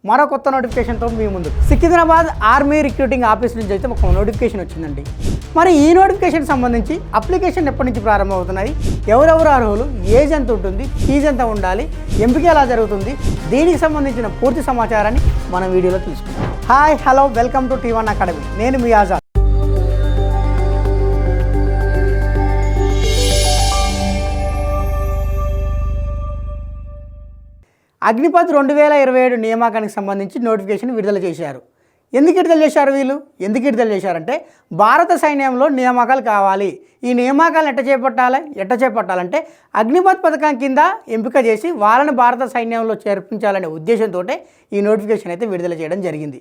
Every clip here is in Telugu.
మరో కొత్త నోటిఫికేషన్తో మీ ముందు సికింద్రాబాద్ ఆర్మీ రిక్రూటింగ్ ఆఫీస్ నుంచి అయితే ఒక నోటిఫికేషన్ వచ్చిందండి. మరి ఈ నోటిఫికేషన్ సంబంధించి అప్లికేషన్ ఎప్పటి నుంచి ప్రారంభమవుతున్నాయి, ఎవరెవరు అర్హులు, ఏజ్ ఎంత ఉంటుంది, ఫీజు ఎంత ఉండాలి, ఎంపిక ఎలా జరుగుతుంది, దీనికి సంబంధించిన పూర్తి సమాచారాన్ని మనం వీడియోలో తెలుసుకుందాం. Hi hello welcome to T1 academy. నేను మీ ఆజాద్. అగ్నిపథ్ 2027 నియామకానికి సంబంధించి నోటిఫికేషన్ విడుదల చేశారు. ఎందుకు విడుదల చేశారు వీళ్ళు? ఎందుకు విడుదల చేశారంటే భారత సైన్యంలో నియామకాలు కావాలి. ఈ నియామకాలను ఎట్ట చేపట్టాలంటే అగ్నిపథ్ పథకం కింద ఎంపిక చేసి వాళ్ళని భారత సైన్యంలో చేర్పించాలనే ఉద్దేశంతో ఈ నోటిఫికేషన్ అయితే విడుదల చేయడం జరిగింది.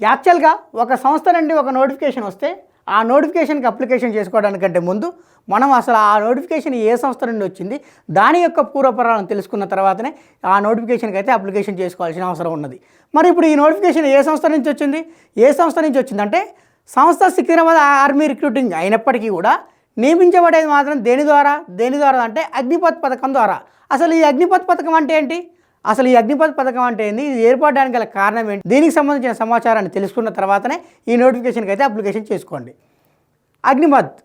యాక్చువల్గా ఒక సంస్థ నుండి ఒక నోటిఫికేషన్ వస్తే ఆ నోటిఫికేషన్కి అప్లికేషన్ చేసుకోవడానికంటే ముందు మనం అసలు ఆ నోటిఫికేషన్ ఏ సంస్థ నుండి వచ్చింది, దాని యొక్క పూర్వపరాలను తెలుసుకున్న తర్వాతనే ఆ నోటిఫికేషన్కి అయితే అప్లికేషన్ చేసుకోవాల్సిన అవసరం ఉన్నది. మరి ఇప్పుడు ఈ నోటిఫికేషన్ ఏ సంస్థ నుంచి వచ్చింది? వచ్చిందంటే సంస్థ సికింద్రాబాద్ ఆర్మీ రిక్రూటింగ్ అయినప్పటికీ కూడా నియమించబడేది మాత్రం దేని ద్వారా అంటే అగ్నిపథ్ పథకం ద్వారా. అసలు ఈ అగ్నిపథ్ పథకం అంటే ఏంటి? ఇది ఏర్పడడానికి గల కారణం ఏంటి? దీనికి సంబంధించిన సమాచారాన్ని తెలుసుకున్న తర్వాతనే ఈ నోటిఫికేషన్కి అయితే అప్లికేషన్ చేసుకోండి. అగ్నిపథ్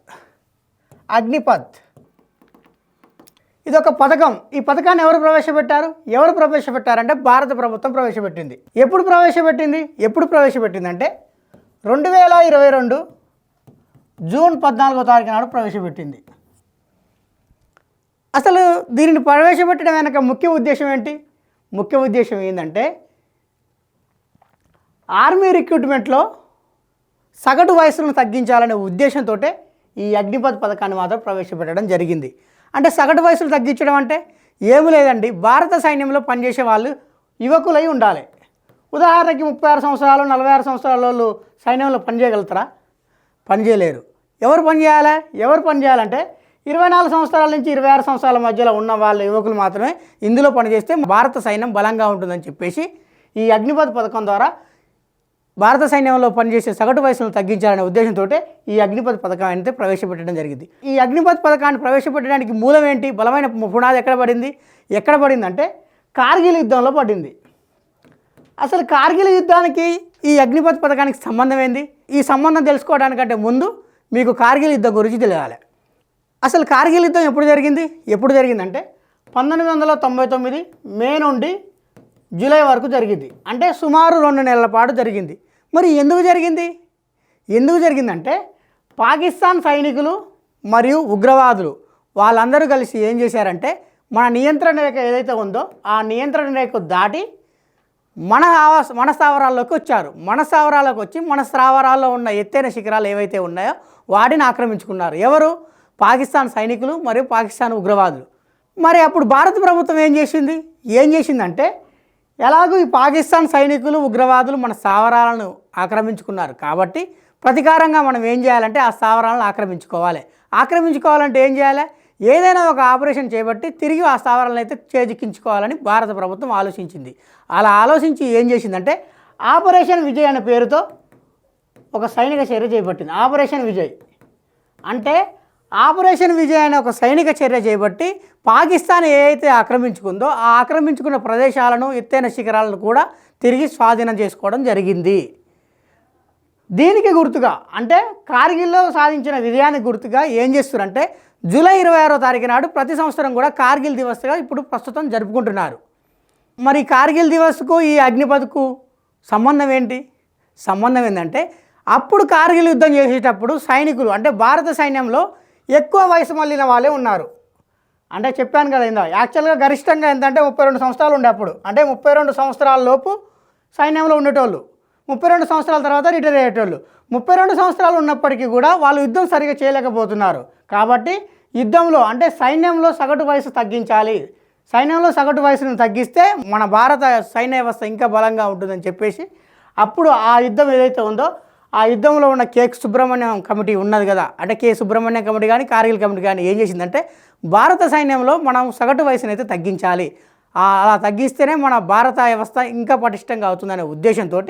ఇది ఒక పథకం. ఈ పథకాన్ని ఎవరు ప్రవేశపెట్టారంటే భారత ప్రభుత్వం ప్రవేశపెట్టింది. ఎప్పుడు ప్రవేశపెట్టిందంటే 2022 జూన్ 14వ తారీఖు నాడు ప్రవేశపెట్టింది. అసలు దీనిని ప్రవేశపెట్టడం వెనక ముఖ్య ఉద్దేశం ఏంటి? ఏంటంటే ఆర్మీ రిక్రూట్మెంట్లో సగటు వయసులను తగ్గించాలనే ఉద్దేశంతో ఈ అగ్నిపథ్ పథకాన్ని మాత్రం ప్రవేశపెట్టడం జరిగింది. అంటే సగటు వయసులు తగ్గించడం అంటే ఏమీ లేదండి, భారత సైన్యంలో పనిచేసే వాళ్ళు యువకులై ఉండాలి. ఉదాహరణకి 36 సంవత్సరాలు 46 సంవత్సరాల వాళ్ళు సైన్యంలో పనిచేయగలుగుతారా? పనిచేయలేరు. ఎవరు పనిచేయాలంటే 24 సంవత్సరాల నుంచి 26 సంవత్సరాల మధ్యలో ఉన్న వాళ్ళ యువకులు మాత్రమే ఇందులో పనిచేస్తే భారత సైన్యం బలంగా ఉంటుందని చెప్పేసి ఈ అగ్నిపథ్ పథకం ద్వారా భారత సైన్యంలో పనిచేసే సగటు వయసును తగ్గించాలనే ఉద్దేశంతో ఈ అగ్నిపథ్ పథకాన్ని అయితే ప్రవేశపెట్టడం జరిగింది. ఈ అగ్నిపథ్ పథకాన్ని ప్రవేశపెట్టడానికి మూలం ఏంటి? బలమైన పునాది ఎక్కడ పడిందంటే కార్గిల్ యుద్ధంలో పడింది. అసలు కార్గిల్ యుద్ధానికి ఈ అగ్నిపథ్ పథకానికి సంబంధం ఏంది? ఈ సంబంధం తెలుసుకోవడానికంటే ముందు మీకు కార్గిల్ యుద్ధం గురించి తెలియాలి. అసలు కార్గిల్ యుద్ధం ఎప్పుడు జరిగిందంటే 1999 మే నుండి జూలై వరకు జరిగింది. అంటే సుమారు 2 నెలల పాటు జరిగింది. మరి ఎందుకు జరిగిందంటే పాకిస్తాన్ సైనికులు మరియు ఉగ్రవాదులు వాళ్ళందరూ కలిసి ఏం చేశారంటే మన నియంత్రణ రేఖ ఏదైతే ఉందో ఆ నియంత్రణ రేఖ దాటి మన స్థావరాల్లోకి వచ్చారు. మన స్థావరాల్లో ఉన్న ఎత్తైన శిఖరాలు ఏవైతే ఉన్నాయో వాటిని ఆక్రమించుకున్నారు. ఎవరు? పాకిస్తాన్ సైనికులు మరియు పాకిస్తాన్ ఉగ్రవాదులు. మరి అప్పుడు భారత ప్రభుత్వం ఏం చేసిందంటే ఎలాగూ ఈ పాకిస్తాన్ సైనికులు ఉగ్రవాదులు మన స్థావరాలను ఆక్రమించుకున్నారు కాబట్టి ప్రతీకారంగా మనం ఏం చేయాలంటే ఆ స్థావరాలను ఆక్రమించుకోవాలంటే ఏం చేయాలి? ఏదైనా ఒక ఆపరేషన్ చేపట్టి తిరిగి ఆ స్థావరాలను అయితే చేజిక్కించుకోవాలని భారత ప్రభుత్వం ఆలోచించింది. అలా ఆలోచించి ఏం చేసిందంటే ఆపరేషన్ విజయ్ అనే పేరుతో ఒక సైనిక చర్య చేపట్టింది. ఆపరేషన్ విజయ్ అనే ఒక సైనిక చర్య చేపట్టి పాకిస్తాన్ ఏదైతే ఆక్రమించుకుందో ఆ ఆక్రమించుకున్న ప్రదేశాలను ఎత్తైన శిఖరాలను కూడా తిరిగి స్వాధీనం చేసుకోవడం జరిగింది. దీనికి గుర్తుగా అంటే కార్గిల్లో సాధించిన విజయానికి గుర్తుగా ఏం చేస్తున్నారంటే జూలై 26వ తారీఖు నాడు ప్రతి సంవత్సరం కూడా కార్గిల్ దివస్గా ఇప్పుడు ప్రస్తుతం జరుపుకుంటున్నారు. మరి కార్గిల్ దివస్కు ఈ అగ్నిపథ్కు సంబంధం ఏంటంటే అప్పుడు కార్గిల్ యుద్ధం చేసేటప్పుడు సైనికులు అంటే భారత సైన్యంలో ఎక్కువ వయసు మళ్ళిన వాళ్ళే ఉన్నారు. అంటే చెప్పాను కదా ఇందా, యాక్చువల్గా గరిష్టంగా ఎంత అంటే 32 సంవత్సరాలు ఉండే అప్పుడు. అంటే 32 సంవత్సరాల లోపు సైన్యంలో ఉండేటోళ్ళు, 32 సంవత్సరాల తర్వాత రిటైర్ అయ్యేటోళ్ళు. 32 సంవత్సరాలు ఉన్నప్పటికీ కూడా వాళ్ళు యుద్ధం సరిగా చేయలేకపోతున్నారు. కాబట్టి యుద్ధంలో అంటే సైన్యంలో సగటు వయసు తగ్గించాలి. సైన్యంలో సగటు వయసును తగ్గిస్తే మన భారత సైన్య వ్యవస్థ ఇంకా బలంగా ఉంటుందని చెప్పేసి అప్పుడు ఆ యుద్ధం ఏదైతే ఉందో ఆ యుద్ధంలో ఉన్న సుబ్రహ్మణ్యం కమిటీ ఉన్నది కదా, అంటే సుబ్రహ్మణ్యం కమిటీ కానీ కార్గిల్ కమిటీ కానీ ఏం చేసిందంటే భారత సైన్యంలో మనం సగటు వయసును అయితే తగ్గించాలి, అలా తగ్గిస్తేనే మన భారత వ్యవస్థ ఇంకా పటిష్టంగా అవుతుందనే ఉద్దేశంతో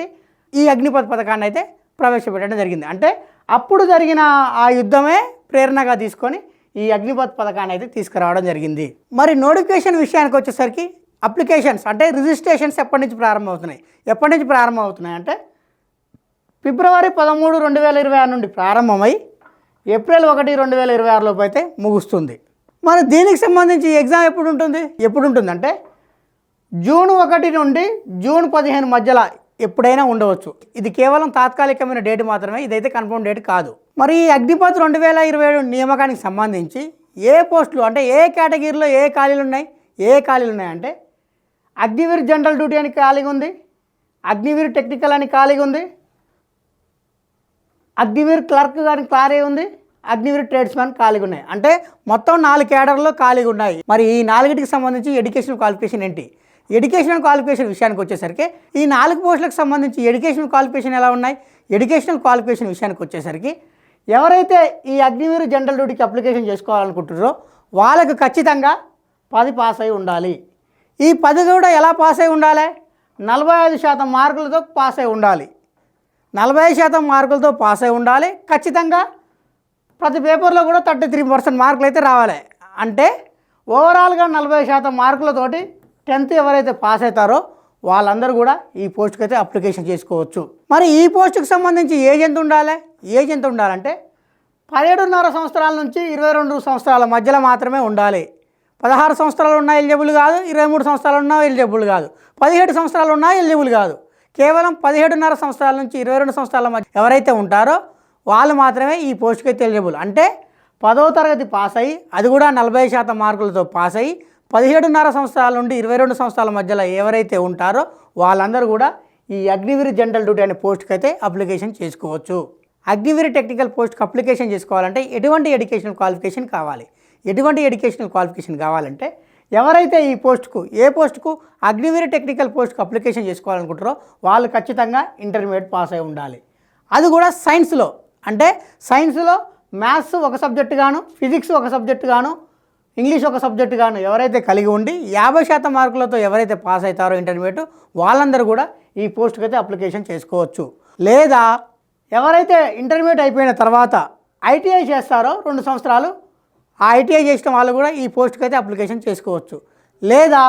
ఈ అగ్నిపథ్ పథకాన్ని అయితే ప్రవేశపెట్టడం జరిగింది. అంటే అప్పుడు జరిగిన ఆ యుద్ధమే ప్రేరణగా తీసుకొని ఈ అగ్నిపథ్ పథకాన్ని అయితే తీసుకురావడం జరిగింది. మరి నోటిఫికేషన్ విషయానికి వచ్చేసరికి అప్లికేషన్స్ అంటే రిజిస్ట్రేషన్స్ ఎప్పటి నుంచి ప్రారంభమవుతున్నాయి అంటే ఫిబ్రవరి 13, 2026 నుండి ప్రారంభమై ఏప్రిల్ 1, 2026 లోపు అయితే ముగుస్తుంది. మరి దీనికి సంబంధించి ఎగ్జామ్ ఎప్పుడు ఉంటుందంటే జూన్ 1 నుండి జూన్ 15 మధ్యలో ఎప్పుడైనా ఉండవచ్చు. ఇది కేవలం తాత్కాలికమైన డేట్ మాత్రమే, ఇదైతే కన్ఫర్మ్ డేట్ కాదు. మరి అగ్నిపథ్ 2027 నియామకానికి సంబంధించి ఏ పోస్టులు అంటే ఏ కేటగిరీలో ఏ ఖాళీలు ఉన్నాయంటే అగ్నివీర్ జనరల్ డ్యూటీ అని ఖాళీగా ఉంది, అగ్నివీర్ టెక్నికల్ అని ఖాళీగా ఉంది, అగ్నివీర్ క్లర్క్ కానీ ఖాళీ ఉంది, అగ్నివీర్ ట్రేడ్స్మెన్ ఖాళీగా ఉన్నాయి. అంటే మొత్తం 4 కేడర్లో ఖాళీగా ఉన్నాయి. మరి ఈ 4టికి సంబంధించి ఎడ్యుకేషనల్ క్వాలిఫికేషన్ ఏంటి? ఎడ్యుకేషనల్ క్వాలిఫికేషన్ విషయానికి వచ్చేసరికి ఈ 4 పోస్టులకు సంబంధించి ఎడ్యుకేషనల్ క్వాలిఫికేషన్ ఎలా ఉన్నాయి? ఎడ్యుకేషనల్ క్వాలిఫికేషన్ విషయానికి వచ్చేసరికి ఎవరైతే ఈ అగ్నివీర్ జనరల్ డ్యూటీకి అప్లికేషన్ చేసుకోవాలనుకుంటున్నారో వాళ్ళకు ఖచ్చితంగా 10 పాస్ అయి ఉండాలి. ఈ 10 కూడా ఎలా పాస్ అయి ఉండాలి? 45% మార్కులతో పాస్ అయి ఉండాలి. 45% మార్కులతో పాస్ అయి ఉండాలి. ఖచ్చితంగా ప్రతి పేపర్లో కూడా 33% మార్కులు అయితే రావాలి. అంటే ఓవరాల్గా 40% మార్కులతోటి 10th ఎవరైతే పాస్ అవుతారో వాళ్ళందరూ కూడా ఈ పోస్ట్కి అయితే అప్లికేషన్ చేసుకోవచ్చు. మరి ఈ పోస్టుకి సంబంధించి ఏజ్ ఎంత ఉండాలంటే 17.5 సంవత్సరాల నుంచి 22 సంవత్సరాల మధ్యలో మాత్రమే ఉండాలి. 16 సంవత్సరాలు ఉన్నా ఎలిజిబుల్ కాదు, 23 సంవత్సరాలు ఉన్నా ఎలిజిబుల్ కాదు, 17 సంవత్సరాలు ఉన్నా ఎలిజిబుల్ కాదు. కేవలం 17.5 సంవత్సరాల నుంచి 22 సంవత్సరాల మధ్య ఎవరైతే ఉంటారో వాళ్ళు మాత్రమే ఈ పోస్ట్కి అయితే ఎలిజిబుల్. అంటే 10వ తరగతి పాస్ అయ్యి, అది కూడా 40% మార్కులతో పాస్ అయ్యి 17.5 సంవత్సరాల నుండి 22 సంవత్సరాల మధ్యలో ఎవరైతే ఉంటారో వాళ్ళందరూ కూడా ఈ అగ్నివీర్ జనరల్ డ్యూటీ అనే పోస్ట్కి అయితే అప్లికేషన్ చేసుకోవచ్చు. అగ్నివీర్ టెక్నికల్ పోస్ట్కి అప్లికేషన్ చేసుకోవాలంటే ఎటువంటి ఎడ్యుకేషనల్ క్వాలిఫికేషన్ కావాలంటే ఎవరైతే ఈ పోస్టుకు ఏ పోస్టుకు అగ్నివీర్ టెక్నికల్ పోస్ట్కి అప్లికేషన్ చేసుకోవాలనుకుంటారో వాళ్ళు ఖచ్చితంగా ఇంటర్మీడియట్ పాస్ అయి ఉండాలి. అది కూడా సైన్స్లో, అంటే సైన్స్లో మ్యాథ్స్ ఒక సబ్జెక్టు గాను, ఫిజిక్స్ ఒక సబ్జెక్టు గాను, ఇంగ్లీష్ ఒక సబ్జెక్టు గాను ఎవరైతే కలిగి ఉండి 50% మార్కులతో ఎవరైతే పాస్ అవుతారో ఇంటర్మీడియట్ వాళ్ళందరూ కూడా ఈ పోస్ట్కి అయితే అప్లికేషన్ చేసుకోవచ్చు. లేదా ఎవరైతే ఇంటర్మీడియట్ అయిపోయిన తర్వాత ఐటీఐ చేస్తారో 2 సంవత్సరాలు, ఆ ఐటీఐ చేసిన వాళ్ళు కూడా ఈ పోస్ట్కి అయితే అప్లికేషన్ చేసుకోవచ్చు. లేదా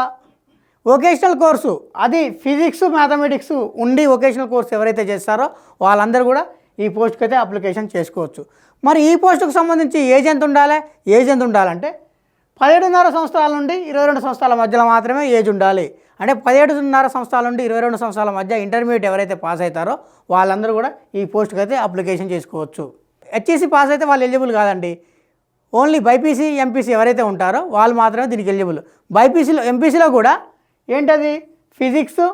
వొకేషనల్ కోర్సు, అది ఫిజిక్స్ మ్యాథమెటిక్స్ ఉండి వొకేషనల్ కోర్సు ఎవరైతే చేస్తారో వాళ్ళందరూ కూడా ఈ పోస్ట్కి అయితే అప్లికేషన్ చేసుకోవచ్చు. మరి ఈ పోస్టుకు సంబంధించి ఏజ్ ఎంత ఉండాలంటే 17.5 సంవత్సరాల నుండి 22 సంవత్సరాల మధ్యలో మాత్రమే ఏజ్ ఉండాలి. అంటే 17.5 సంవత్సరాల నుండి 22 సంవత్సరాల మధ్య ఇంటర్మీడియట్ ఎవరైతే పాస్ అవుతారో వాళ్ళందరూ కూడా ఈ పోస్ట్కి అయితే అప్లికేషన్ చేసుకోవచ్చు. హెచ్ఈసీ పాస్ అయితే వాళ్ళు ఎలిజిబుల్ కాదండి. ఓన్లీ బైపీసీ, ఎంపీసీ ఎవరైతే ఉంటారో వాళ్ళు మాత్రమే దీనికి ఎలిజిబుల్. బైపీసీలో, ఎంపీసీలో కూడా ఏంటది ఫిజిక్స్,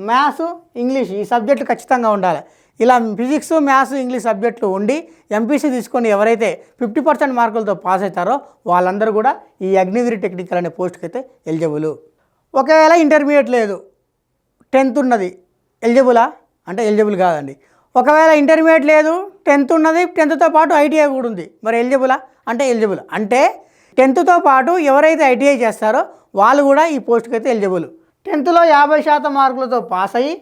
మ్యాథ్స్, ఇంగ్లీష్ ఈ సబ్జెక్టులు ఖచ్చితంగా ఉండాలి. ఇలా ఫిజిక్స్, మ్యాథ్స్, ఇంగ్లీష్ సబ్జెక్టులు ఉండి ఎంపీసీ తీసుకొని ఎవరైతే 50% మార్కులతో పాస్ అవుతారో వాళ్ళందరూ కూడా ఈ అగ్నివీర్ టెక్నికల్ అనే పోస్ట్కి అయితే ఎలిజిబుల్. ఒకవేళ ఇంటర్మీడియట్ లేదు, 10th ఉన్నది, ఎలిజిబులా అంటే ఎలిజిబుల్ కాదండి. ఒకవేళ ఇంటర్మీడియట్ లేదు, 10th ఉన్నది, 10thతో పాటు ఐటీఐ కూడా ఉంది, మరి ఎలిజిబులా అంటే ఎలిజిబుల్. అంటే 10thతో పాటు ఎవరైతే ఐటీఐ చేస్తారో వాళ్ళు కూడా ఈ పోస్ట్కి అయితే ఎలిజిబుల్. 10thలో 50% మార్కులతో పాస్ అయ్యి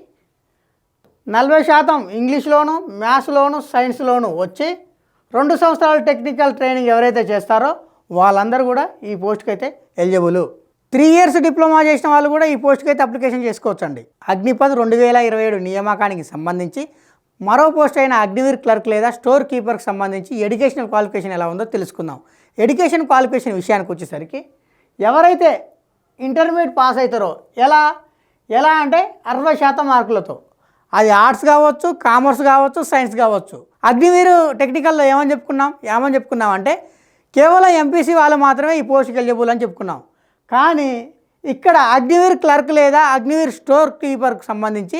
40% ఇంగ్లీష్లోను, మ్యాథ్స్లోను, సైన్స్లోను వచ్చి 2 సంవత్సరాలు టెక్నికల్ ట్రైనింగ్ ఎవరైతే చేస్తారో వాళ్ళందరూ కూడా ఈ పోస్ట్కి అయితే ఎలిజిబుల్. 3 years డిప్లొమా చేసిన వాళ్ళు కూడా ఈ పోస్ట్కి అయితే అప్లికేషన్ చేసుకోవచ్చండి. అగ్నిపథ్ 2027 నియామకానికి సంబంధించి మరో పోస్ట్ అయిన అగ్నివీర్ క్లర్క్ లేదా స్టోర్ కీపర్కి సంబంధించి ఎడ్యుకేషనల్ క్వాలిఫికేషన్ ఎలా ఉందో తెలుసుకుందాం. ఎడ్యుకేషన్ క్వాలిఫికేషన్ విషయానికి వచ్చేసరికి ఎవరైతే ఇంటర్మీడియట్ పాస్ అవుతారో ఎలా అంటే 60% మార్కులతో, అది ఆర్ట్స్ కావచ్చు, కామర్స్ కావచ్చు, సైన్స్ కావచ్చు. అగ్నివీర్ టెక్నికల్లో ఏమని చెప్పుకున్నాం అంటే కేవలం ఎంపీసీ వాళ్ళు మాత్రమే ఈ పోస్ట్కి ఎలిజిబుల్ అని చెప్పుకున్నాం. కానీ ఇక్కడ అగ్నివీర్ క్లర్క్ లేదా అగ్నివీర్ స్టోర్ కీపర్కి సంబంధించి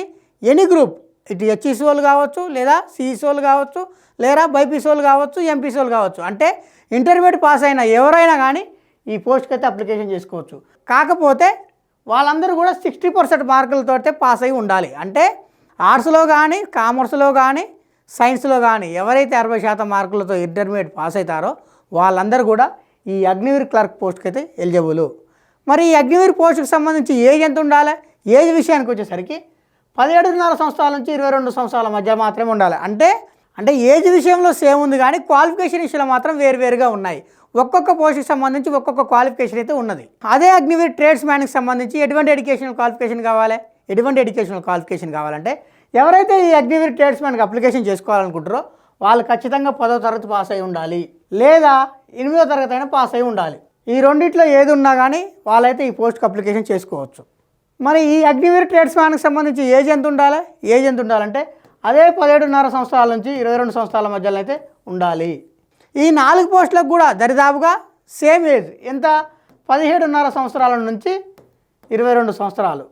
ఎనీ గ్రూప్, ఇటు హెచ్ఈసీ వాళ్ళు కావచ్చు, లేదా సిఈసీ వాళ్ళు కావచ్చు, లేదా బైపీసీ వాళ్ళు కావచ్చు, ఎంపీసీ వాళ్ళు కావచ్చు. అంటే ఇంటర్మీడియట్ పాస్ అయిన ఎవరైనా కానీ ఈ పోస్ట్కి అయితే అప్లికేషన్ చేసుకోవచ్చు. కాకపోతే వాళ్ళందరూ కూడా 60% మార్కులతో పాస్ అయి ఉండాలి. అంటే ఆర్ట్స్లో కానీ, కామర్స్లో కానీ, సైన్స్లో కానీ ఎవరైతే 60% మార్కులతో ఇంటర్మీడియట్ పాస్ అవుతారో వాళ్ళందరూ కూడా ఈ అగ్నివీర్ క్లర్క్ పోస్ట్కి అయితే ఎలిజిబుల్. మరి ఈ అగ్నివీర్ పోస్ట్కి సంబంధించి ఏజ్ ఎంత ఉండాలి? ఏజ్ విషయానికి వచ్చేసరికి 17.5 సంవత్సరాల నుంచి 22 సంవత్సరాల మధ్య మాత్రమే ఉండాలి. అంటే ఏజ్ విషయంలో సేమ్ ఉంది, కానీ క్వాలిఫికేషన్ విషయంలో మాత్రం వేరువేరుగా ఉన్నాయి. ఒక్కొక్క పోస్ట్కి సంబంధించి ఒక్కొక్క క్వాలిఫికేషన్ అయితే ఉన్నది. అదే అగ్నివీర్ ట్రేడ్స్ మ్యాన్కి సంబంధించి ఎటువంటి ఎడ్యుకేషనల్ క్వాలిఫికేషన్ కావాలి? ఎటువంటి ఎడ్యుకేషనల్ క్వాలిఫికేషన్ కావాలంటే ఎవరైతే ఈ అగ్నివీర్ ట్రేడ్స్ మ్యాన్కి అప్లికేషన్ చేసుకోవాలనుకుంటారో వాళ్ళు ఖచ్చితంగా 10వ తరగతి పాస్ అయి ఉండాలి, లేదా 8వ తరగతి అయినా పాస్ అయి ఉండాలి. ఈ రెండిట్లో ఏది ఉన్నా కానీ వాళ్ళైతే ఈ పోస్ట్కి అప్లికేషన్ చేసుకోవచ్చు. మరి ఈ అగ్నివీర్ ట్రేడ్స్ మ్యాన్కి సంబంధించి ఏజ్ ఎంత ఉండాలి? ఏజ్ ఎంత ఉండాలంటే అదే 17.5 సంవత్సరాల నుంచి 22 సంవత్సరాల మధ్యలో అయితే ఉండాలి. ఈ 4 పోస్టులకు కూడా దరిదాపుగా సేమ్ ఏజ్ ఎంత? 17.5 సంవత్సరాల నుంచి 22 సంవత్సరాలు.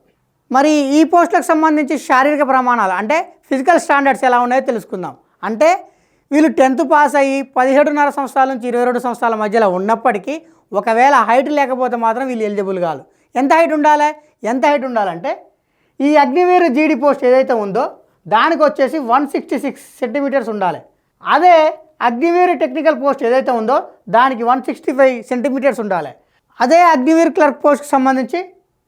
మరి ఈ పోస్టులకు సంబంధించి శారీరక ప్రమాణాలు అంటే ఫిజికల్ స్టాండర్డ్స్ ఎలా ఉన్నాయో తెలుసుకుందాం. అంటే వీళ్ళు 10th పాస్ అయ్యి 17.5 సంవత్సరాల నుంచి 22 సంవత్సరాల మధ్యలో ఉన్నప్పటికీ ఒకవేళ హైట్ లేకపోతే మాత్రం వీళ్ళు ఎలిజిబుల్ కాదు. ఎంత హైట్ ఉండాలి? ఎంత హైట్ ఉండాలంటే ఈ అగ్నివీర్ జీడీ పోస్ట్ ఏదైతే ఉందో దానికి వచ్చేసి 166 సెంటీమీటర్స్ ఉండాలి. అదే అగ్నివీర్ టెక్నికల్ పోస్ట్ ఏదైతే ఉందో దానికి 165 సెంటీమీటర్స్ ఉండాలి. అదే అగ్నివీర్ క్లర్క్ పోస్ట్కి సంబంధించి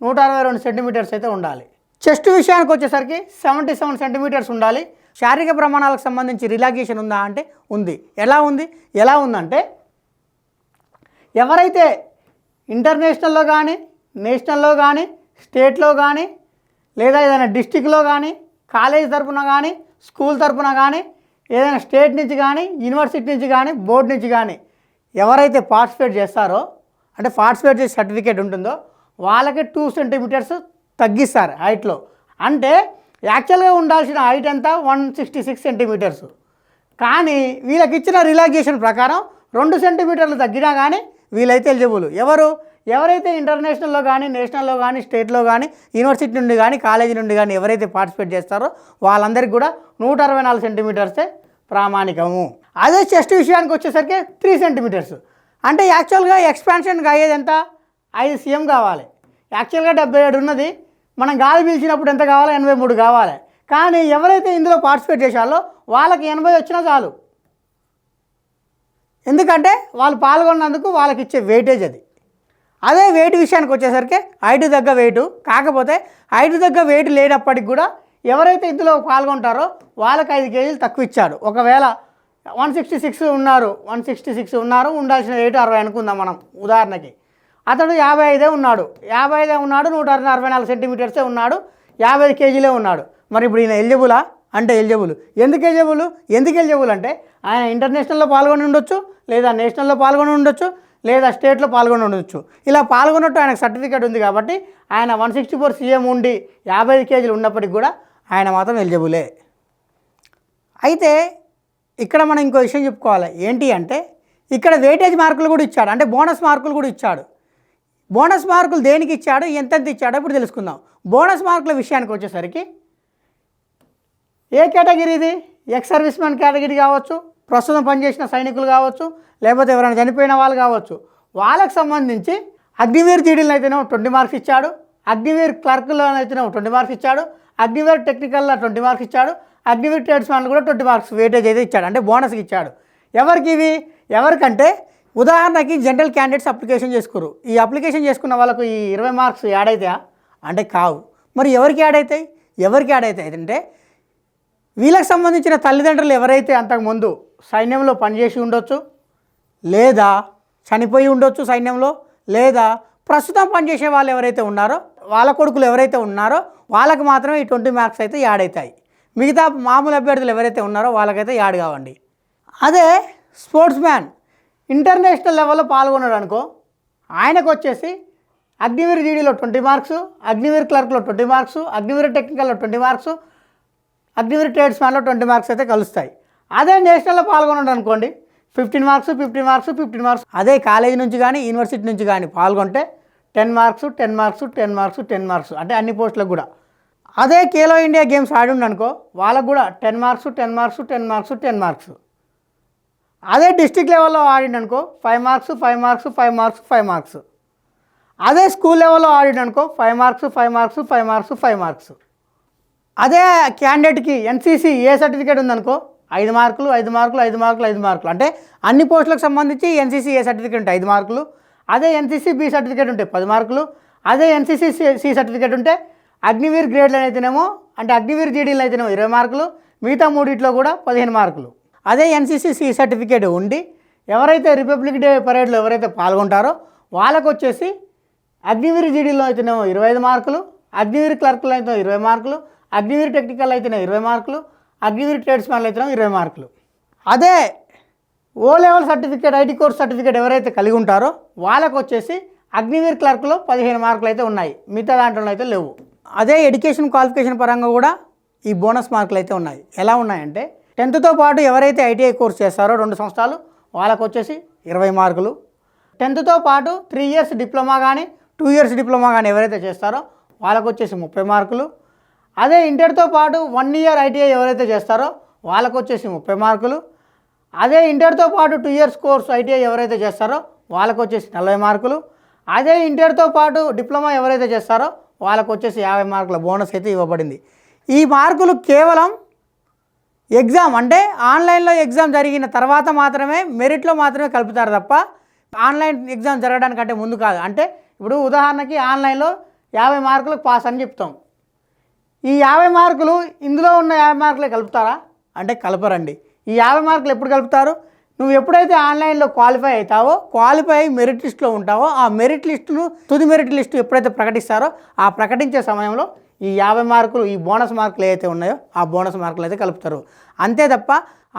162 సెంటీమీటర్స్ అయితే ఉండాలి. చెస్ట్ విషయానికి వచ్చేసరికి 77 సెంటీమీటర్స్ ఉండాలి. శారీరక ప్రమాణాలకు సంబంధించి రిలాక్సేషన్ ఉందా అంటే ఉంది. ఎలా ఉందంటే ఎవరైతే ఇంటర్నేషనల్లో కానీ నేషనల్లో కానీ స్టేట్లో కానీ లేదా ఏదైనా డిస్టిక్లో కానీ కాలేజ్ తరపున కానీ స్కూల్ తరపున కానీ ఏదైనా స్టేట్ నుంచి కానీ యూనివర్సిటీ నుంచి కానీ బోర్డు నుంచి కానీ ఎవరైతే పార్టిసిపేట్ చేస్తారో అంటే పార్టిసిపేట్ చేసే సర్టిఫికేట్ ఉంటుందో వాళ్ళకి 2 సెంటీమీటర్స్ తగ్గిస్తారు హైట్లో. అంటే యాక్చువల్గా ఉండాల్సిన హైట్ ఎంత? 166 సెంటీమీటర్స్. కానీ వీళ్ళకి ఇచ్చిన రిలాక్సేషన్ ప్రకారం 2 సెంటీమీటర్లు తగ్గినా కానీ వీళ్ళైతే ఎలిజిబుల్. ఎవరైతే ఇంటర్నేషనల్లో కానీ నేషనల్లో కానీ స్టేట్లో కానీ యూనివర్సిటీ నుండి కానీ కాలేజీ నుండి కానీ ఎవరైతే పార్టిసిపేట్ చేస్తారో వాళ్ళందరికీ కూడా 164 సెంటీమీటర్సే ప్రామాణికము. అదే చెస్ట్ విషయానికి వచ్చేసరికి 3 సెంటీమీటర్స్. అంటే యాక్చువల్గా ఎక్స్పాన్షన్గా అయ్యేది ఎంత? 5 cm కావాలి. యాక్చువల్గా 77 ఉన్నది. మనం గాలి పీల్చినప్పుడు ఎంత కావాలి? 83 కావాలి. కానీ ఎవరైతే ఇందులో పార్టిసిపేట్ చేశారో వాళ్ళకి 80 వచ్చినా చాలు. ఎందుకంటే వాళ్ళు పాల్గొన్నందుకు వాళ్ళకి ఇచ్చే వెయిటేజ్ అది. అదే వెయిట్ విషయానికి వచ్చేసరికి హైట్ తగ్గ వెయిట్. కాకపోతే హైట్ తగ్గ వెయిట్ లేనప్పటికి కూడా ఎవరైతే ఇందులో పాల్గొంటారో వాళ్ళకి 5 కేజీలు తక్కువ ఇచ్చాడు. ఒకవేళ 166 ఉన్నారు, ఉండాల్సిన వెయిట్ 60 అనుకుందాం మనం ఉదాహరణకి. అతడు 55 ఉన్నాడు, 164 సెంటీమీటర్సే ఉన్నాడు, 50 కేజీలే ఉన్నాడు. మరి ఇప్పుడు ఈయన ఎలిజిబులా అంటే ఎలిజిబుల్. ఎందుకు ఎలిజిబుల్ అంటే ఆయన ఇంటర్నేషనల్లో పాల్గొని ఉండొచ్చు, లేదా నేషనల్లో పాల్గొని ఉండొచ్చు, లేదా స్టేట్లో పాల్గొని ఉండొచ్చు. ఇలా పాల్గొన్నట్టు ఆయనకు సర్టిఫికేట్ ఉంది కాబట్టి ఆయన 164 cm ఉండి 50 కేజీలు ఉన్నప్పటికి కూడా ఆయన మాత్రం ఎలిజిబులే. అయితే ఇక్కడ మనం ఇంకో విషయం చెప్పుకోవాలి. ఏంటి అంటే ఇక్కడ వెయిటేజ్ మార్కులు కూడా ఇచ్చాడు, అంటే బోనస్ మార్కులు కూడా ఇచ్చాడు. బోనస్ మార్కులు దేనికి ఇచ్చాడు, ఎంతెంత ఇచ్చాడో ఇప్పుడు తెలుసుకుందాం. బోనస్ మార్కుల విషయానికి వచ్చేసరికి ఏ కేటగిరీ ఇది? ఎక్స్ సర్వీస్ మ్యాన్ కేటగిరీ కావచ్చు, ప్రస్తుతం పనిచేసిన సైనికులు కావచ్చు, లేకపోతే ఎవరైనా చనిపోయిన వాళ్ళు కావచ్చు. వాళ్ళకి సంబంధించి అగ్నివీర్ జీడీలను అయితేనేమో 20 మార్క్స్ ఇచ్చాడు, అగ్నివీర్ క్లర్క్లో అయితేనేమో 20 మార్క్స్ ఇచ్చాడు, అగ్నివీర్ టెక్నికల్లో 20 మార్క్స్ ఇచ్చాడు, అగ్నివీర్ ట్రేడ్స్ మ్యాన్లు కూడా 20 మార్క్స్ వెయిటేజ్ అయితే ఇచ్చాడు, అంటే బోనస్కి ఇచ్చాడు. ఎవరికంటే ఉదాహరణకి జనరల్ క్యాండిడేట్స్ అప్లికేషన్ చేసుకోరు. ఈ అప్లికేషన్ చేసుకున్న వాళ్ళకు ఈ 20 మార్క్స్ యాడ్ అవుతాయా అంటే కావు. మరి ఎవరికి యాడ్ అవుతాయి అంటే వీళ్ళకి సంబంధించిన తల్లిదండ్రులు ఎవరైతే అంతకుముందు సైన్యంలో పనిచేసి ఉండొచ్చు, లేదా చనిపోయి ఉండొచ్చు సైన్యంలో, లేదా ప్రస్తుతం పనిచేసే వాళ్ళు ఎవరైతే ఉన్నారో వాళ్ళ కొడుకులు ఎవరైతే ఉన్నారో వాళ్ళకి మాత్రమే ఈ 20 మార్క్స్ అయితే యాడ్ అవుతాయి. మిగతా మామూలు అభ్యర్థులు ఎవరైతే ఉన్నారో వాళ్ళకైతే యాడ్ కావండి. అదే స్పోర్ట్స్ మ్యాన్ ఇంటర్నేషనల్ లెవెల్లో పాల్గొన్నాడు అనుకో, ఆయనకు వచ్చేసి అగ్నివీర్ జీడీలో 20 మార్క్స్, అగ్నివీర్ క్లర్క్లో 20 మార్క్స్, అగ్నివీర్ టెక్నికల్లో 20 మార్క్స్, అగ్నివీర్ ట్రేడ్స్ మ్యాన్లో 20 మార్క్స్ అయితే కలుస్తాయి. అదే నేషనల్లో పాల్గొన్నాడు అనుకోండి 15 మార్క్స్. అదే కాలేజీ నుంచి కానీ యూనివర్సిటీ నుంచి కానీ పాల్గొంటే 10 మార్క్స్ అంటే అన్ని పోస్టులకు కూడా. అదే ఖేలో ఇండియా గేమ్స్ ఆడిండు అనుకో వాళ్ళకు కూడా 10 మార్క్స్. అదే డిస్ట్రిక్ట్ లెవెల్లో ఆడిండు అనుకో 5 మార్క్స్. అదే స్కూల్ లెవెల్లో ఆడిండు అనుకో 5 మార్క్స్. అదే క్యాండిడేట్కి ఎన్సీసీ ఏ సర్టిఫికేట్ ఉందనుకో 5 మార్కులు. అంటే అన్ని పోస్టులకు సంబంధించి ఎన్సీసీ ఏ సర్టిఫికేట్ ఉంటే 5 మార్కులు, అదే ఎన్సీసీ బి సర్టిఫికేట్ ఉంటే 10 మార్కులు, అదే ఎన్సీసీ సి సర్టిఫికేట్ ఉంటే అగ్నివీర్ గ్రేడ్లను అయితేనేమో అంటే అగ్నివీర్ జీడీలు అయితేనేమో 20 మార్కులు, మిగతా మూడిట్లో కూడా 15 మార్కులు. అదే ఎన్సీసీ సి సర్టిఫికేట్ ఉండి ఎవరైతే రిపబ్లిక్ డే పరేడ్లో ఎవరైతే పాల్గొంటారో వాళ్ళకు వచ్చేసి అగ్నివీర్ జీడీలో అయితేనేమో 25 మార్కులు, అగ్నివీర్ క్లర్క్లో అయితే 20 మార్కులు, అగ్నివీర్ టెక్నికల్ అయితేనే 20 మార్కులు, అగ్నివీర్ ట్రేడ్స్మెన్లు అయితేనేమో 20 మార్కులు. అదే O level certificate IT course certificate ఎవరైతే కలిగి ఉంటారో వాళ్ళకు వచ్చేసి అగ్నివీర్ క్లర్క్లో 15 మార్కులు అయితే ఉన్నాయి, మిగతా దాంట్లో అయితే లేవు. అదే ఎడ్యుకేషన్ క్వాలిఫికేషన్ పరంగా కూడా ఈ బోనస్ మార్కులు అయితే ఉన్నాయి. ఎలా ఉన్నాయంటే 10థ్తో పాటు ఎవరైతే ఐటీఐ కోర్స్ చేస్తారో 2 సంవత్సరాలు వాళ్ళకు వచ్చేసి 20 మార్కులు, 10థ్తో పాటు 3 ఇయర్స్ డిప్లొమా కానీ 2 ఇయర్స్ డిప్లొమా కానీ ఎవరైతే చేస్తారో వాళ్ళకు వచ్చేసి 30 మార్కులు. అదే ఇంటర్తో పాటు 1 ఇయర్ ఐటీఐ ఎవరైతే చేస్తారో వాళ్ళకు వచ్చేసి 30 మార్కులు. అదే ఇంటర్తో పాటు 2 ఇయర్స్ కోర్స్ ఐటీఐ ఎవరైతే చేస్తారో వాళ్ళకు వచ్చేసి 40 మార్కులు. అదే ఇంటర్తో పాటు డిప్లొమా ఎవరైతే చేస్తారో వాళ్ళకు వచ్చేసి 50 మార్కుల బోనస్ అయితే ఇవ్వబడింది. ఈ మార్కులు కేవలం ఎగ్జామ్ అంటే ఆన్లైన్లో ఎగ్జామ్ జరిగిన తర్వాత మాత్రమే మెరిట్లో మాత్రమే కలుపుతారు తప్ప ఆన్లైన్ ఎగ్జామ్ జరగడానికంటే ముందు కాదు. అంటే ఇప్పుడు ఉదాహరణకి ఆన్లైన్లో 50 మార్కులకు పాస్ అని చెప్తాం. ఈ 50 మార్కులు ఇందులో ఉన్న 50 మార్కులే కలుపుతారా అంటే కలపరండి. ఈ 50 మార్కులు ఎప్పుడు కలుపుతారు? నువ్వు ఎప్పుడైతే ఆన్లైన్లో క్వాలిఫై అవుతావో, క్వాలిఫై అయ్యి మెరిట్ లిస్ట్లో ఉంటావో, ఆ మెరిట్ లిస్టును తుది మెరిట్ లిస్టు ఎప్పుడైతే ప్రకటిస్తారో ఆ ప్రకటించే సమయంలో ఈ 50 మార్కులు ఈ బోనస్ మార్కులు ఏవైతే ఉన్నాయో ఆ బోనస్ మార్కులు అయితే కలుపుతారు. అంతే తప్ప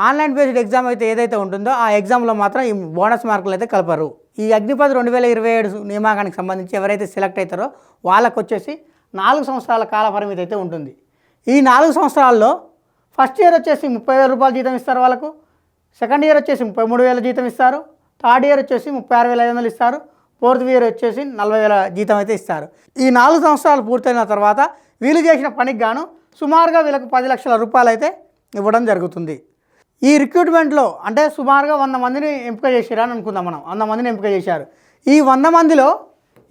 ఆన్లైన్ బేస్డ్ ఎగ్జామ్ అయితే ఏదైతే ఉంటుందో ఆ ఎగ్జామ్లో మాత్రం ఈ బోనస్ మార్కులు అయితే కలపరు. ఈ అగ్నిపథ్ 2027 నియామకానికి సంబంధించి ఎవరైతే సెలెక్ట్ అవుతారో వాళ్ళకు వచ్చేసి 4 సంవత్సరాల కాల పరిమితి అయితే ఉంటుంది. ఈ 4 సంవత్సరాల్లో ఫస్ట్ ఇయర్ వచ్చేసి 30,000 రూపాయలు జీతం ఇస్తారు వాళ్ళకు, సెకండ్ ఇయర్ వచ్చేసి 33,000 జీతం ఇస్తారు, థర్డ్ ఇయర్ వచ్చేసి 36,500 ఇస్తారు, ఫోర్త్ ఇయర్ వచ్చేసి 40,000 జీతం అయితే ఇస్తారు. ఈ 4 సంవత్సరాలు పూర్తయిన తర్వాత వీళ్ళు చేసిన పనికి గాను సుమారుగా వీళ్ళకు 10 లక్షల రూపాయలు అయితే ఇవ్వడం జరుగుతుంది. ఈ రిక్రూట్మెంట్లో అంటే సుమారుగా 100 మందిని ఎంపిక చేశారని అనుకుందాం మనం. 100 మందిని ఎంపిక చేశారు. ఈ 100 మందిలో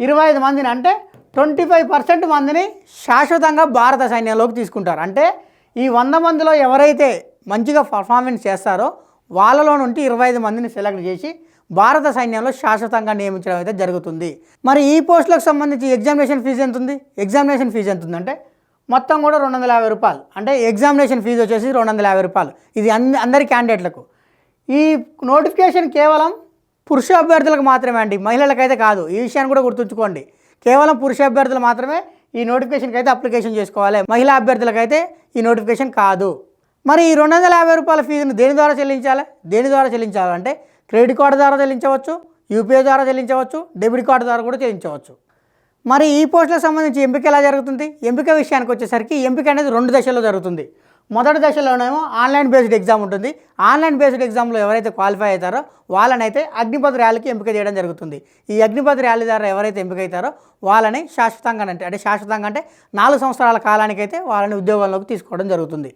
25 మందిని అంటే 25% మందిని శాశ్వతంగా భారత సైన్యంలోకి తీసుకుంటారు. అంటే ఈ 100 మందిలో ఎవరైతే మంచిగా పర్ఫార్మెన్స్ చేస్తారో వాళ్ళలో నుండి 25 మందిని సెలెక్ట్ చేసి భారత సైన్యంలో శాశ్వతంగా నియమించడం అయితే జరుగుతుంది. మరి ఈ పోస్టులకు సంబంధించి ఎగ్జామినేషన్ ఫీజు ఎంత ఉంది? ఎగ్జామినేషన్ ఫీజు ఎంత ఉందంటే మొత్తం కూడా 250 రూపాయలు. అంటే ఎగ్జామినేషన్ ఫీజు వచ్చేసి 250 రూపాయలు. ఇది అందరి క్యాండిడేట్లకు. ఈ నోటిఫికేషన్ కేవలం పురుష అభ్యర్థులకు మాత్రమే అండి, మహిళలకైతే కాదు. ఈ విషయాన్ని కూడా గుర్తుంచుకోండి. కేవలం పురుష అభ్యర్థులు మాత్రమే ఈ నోటిఫికేషన్కి అయితే అప్లికేషన్ చేసుకోవాలి, మహిళా అభ్యర్థులకైతే ఈ నోటిఫికేషన్ కాదు. మరి ఈ 250 రూపాయల ఫీజును దేని ద్వారా చెల్లించాలి? దేని ద్వారా చెల్లించాలంటే క్రెడిట్ కార్డు ద్వారా చెల్లించవచ్చు, యూపీఐ ద్వారా చెల్లించవచ్చు, డెబిట్ కార్డు ద్వారా కూడా చెల్లించవచ్చు. మరి ఈ పోస్టులకు సంబంధించి ఎంపిక ఎలా జరుగుతుంది? ఎంపిక విషయానికి వచ్చేసరికి ఎంపిక అనేది 2 దశల్లో జరుగుతుంది. మొదటి దశలోనేమో ఆన్లైన్ బేస్డ్ ఎగ్జామ్ ఉంటుంది. ఆన్లైన్ బేస్డ్ ఎగ్జామ్లో ఎవరైతే క్వాలిఫై అవుతారో వాళ్ళనైతే అగ్నిపథ్ ర్యాలీకి ఎంపిక చేయడం జరుగుతుంది. ఈ అగ్నిపథ్ ర్యాలీ ద్వారా ఎవరైతే ఎంపిక అవుతారో వాళ్ళని శాశ్వతంగా అంటే 4 సంవత్సరాల కాలానికైతే వాళ్ళని ఉద్యోగంలోకి తీసుకోవడం జరుగుతుంది.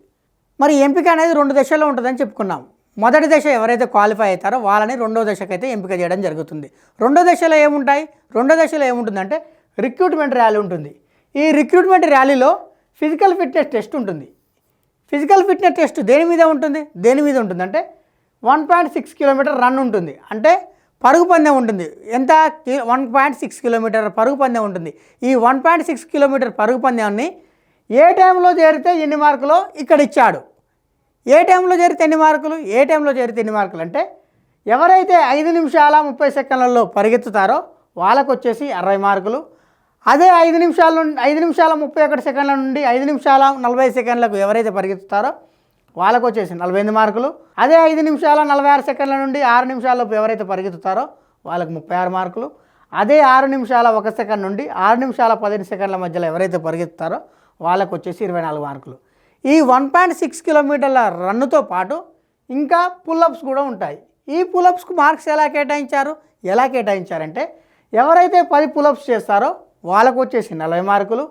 మరి ఎంపిక అనేది 2 దశల్లో ఉంటుందని చెప్పుకున్నాం. మొదటి దశ ఎవరైతే క్వాలిఫై అవుతారో వాళ్ళని 2వ దశకైతే ఎంపిక చేయడం జరుగుతుంది. 2వ దశలో ఏముంటాయి? 2వ దశలో ఏముంటుందంటే రిక్రూట్మెంట్ ర్యాలీ ఉంటుంది. ఈ రిక్రూట్మెంట్ ర్యాలీలో ఫిజికల్ ఫిట్నెస్ టెస్ట్ ఉంటుంది. ఫిజికల్ ఫిట్నెస్ టెస్ట్ దేని మీద ఉంటుంది? అంటే 1.6 కిలోమీటర్ రన్ ఉంటుంది. అంటే పరుగు పందెం ఉంటుంది. ఎంత? 1.6 కిలోమీటర్ పరుగు పందెం ఉంటుంది. ఈ 1.6 కిలోమీటర్ పరుగు పందెంని ఏ టైంలో చేరితే ఎన్ని మార్కులో ఇక్కడ ఇచ్చాడు. ఏ టైంలో చేరితే ఎన్ని మార్కులు, ఏ టైంలో చేరితే ఎన్ని మార్కులు అంటే ఎవరైతే 5 నిమిషాల 30 సెకండ్లలో పరిగెత్తుతారో వాళ్ళకు వచ్చేసి 60 మార్కులు. అదే 5 నిమిషాల 31 సెకండ్ల నుండి 5 నిమిషాల 40 సెకండ్లకు ఎవరైతే పరిగెత్తుతారో వాళ్ళకు వచ్చేసి 48 మార్కులు. అదే 5 నిమిషాల 46 సెకండ్ల నుండి 6 నిమిషాలలోపు ఎవరైతే పరిగెత్తుతారో వాళ్ళకు 36 మార్కులు. అదే 6 నిమిషాల 1 సెకండ్ నుండి 6 నిమిషాల 15 సెకండ్ల మధ్యలో ఎవరైతే పరిగెత్తుతారో వాళ్ళకు వచ్చేసి 24 మార్కులు. ఈ 1.6 కిలోమీటర్ల రన్నుతో పాటు ఇంకా పుల్అప్స్ కూడా ఉంటాయి. ఈ పుల్అప్స్కు మార్క్స్ ఎలా కేటాయించారంటే ఎవరైతే 10 పుల్అప్స్ చేస్తారో వాళ్ళకు వచ్చేసి 40 మార్కులు,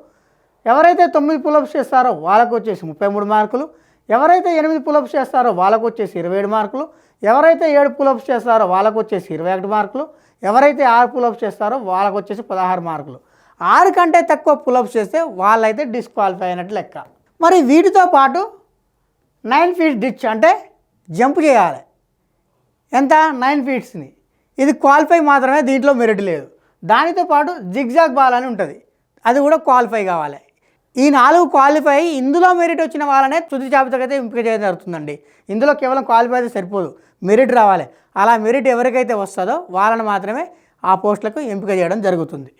ఎవరైతే 9 పుల్అప్స్ చేస్తారో వాళ్ళకు వచ్చేసి 33 మార్కులు, ఎవరైతే 8 పుల్అప్స్ చేస్తారో వాళ్ళకు వచ్చేసి 27 మార్కులు, ఎవరైతే 7 పుల్అప్స్ చేస్తారో వాళ్ళకు వచ్చేసి 21 మార్కులు, ఎవరైతే 6 పుల్అప్స్ చేస్తారో వాళ్ళకు వచ్చేసి 16 మార్కులు. 6 కంటే తక్కువ పుల్అప్స్ చేస్తే వాళ్ళైతే డిస్క్వాలిఫై అయినట్టు లెక్క. మరి వీటితో పాటు 9 ఫీట్ డిచ్ అంటే జంప్ చేయాలి. ఎంత? 9 ఫీట్స్ని. ఇది క్వాలిఫై మాత్రమే, దీంట్లో మెరిట్ లేదు. దానితో పాటు జిగ్జాగ్ బాల్ అని ఉంటుంది, అది కూడా క్వాలిఫై కావాలి. ఈ 4 క్వాలిఫై అయ్యి ఇందులో మెరిట్ వచ్చిన వాళ్ళనే తుది జాబితాకి అయితే ఎంపిక చేయడం జరుగుతుందండి. ఇందులో కేవలం క్వాలిఫై అయితే సరిపోదు, మెరిట్ రావాలి. అలా మెరిట్ ఎవరికైతే వస్తుందో వాళ్ళని మాత్రమే ఆ పోస్టులకు ఎంపిక చేయడం జరుగుతుంది.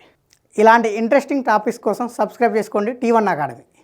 ఇలాంటి ఇంట్రెస్టింగ్ టాపిక్స్ కోసం సబ్స్క్రైబ్ చేసుకోండి T1 అకాడమీ.